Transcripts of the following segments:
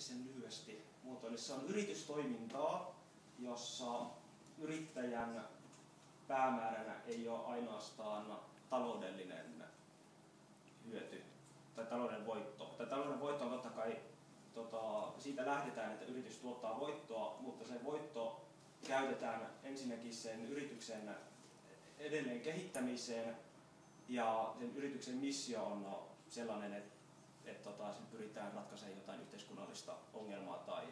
sen lyhyesti muotoilisi. Se on yritystoimintaa, jossa yrittäjän päämääränä ei ole ainoastaan taloudellinen hyöty tai talouden voitto. Tai talouden voitto on totta kai, siitä lähdetään, että yritys tuottaa voittoa, mutta se voitto käytetään ensinnäkin sen yrityksen edelleen kehittämiseen, ja sen yrityksen missio on sellainen, että sen pyritään ratkaisemaan jotain yhteiskunnallista ongelmaa tai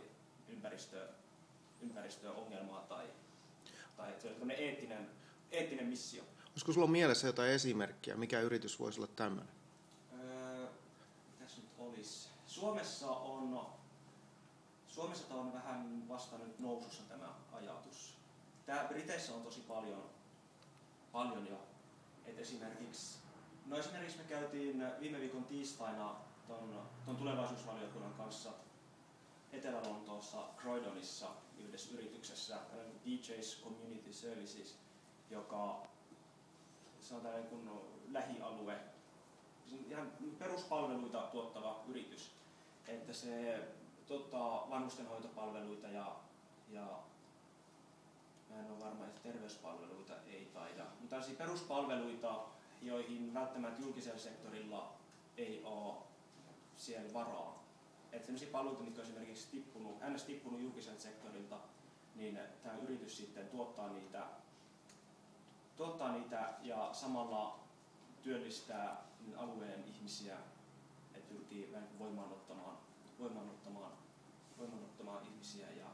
ympäristöongelmaa tai se on eettinen missio. Olisiko sulla mielessä jotain esimerkkiä, mikä yritys voisi olla tämmöinen? Mitäs nyt olisi? Suomessa on vähän vasta nyt nousussa tämä ajatus. Briteissä on tosi paljon jo. Et esimerkiksi me käytiin viime viikon tiistaina ton tulevaisuusvaliokunnan kanssa Etelä-Lontoossa Croydonissa yhdessä yrityksessä, DJ's Community Services, joka se on tällainen kuin lähialue, ihan peruspalveluita tuottava yritys, että se tuottaa vanhustenhoitopalveluita ja mä en ole varma, että terveyspalveluita ei taida, mutta tällaisia peruspalveluita, joihin välttämättä julkisella sektorilla ei ole siellä varaa. Että sellaisia palveluita, mitkä on esimerkiksi tippunut julkiselta sektorilta, niin tämä yritys sitten tuottaa niitä ja samalla työllistää alueen ihmisiä, että pyrkii voimaannuttamaan ihmisiä ja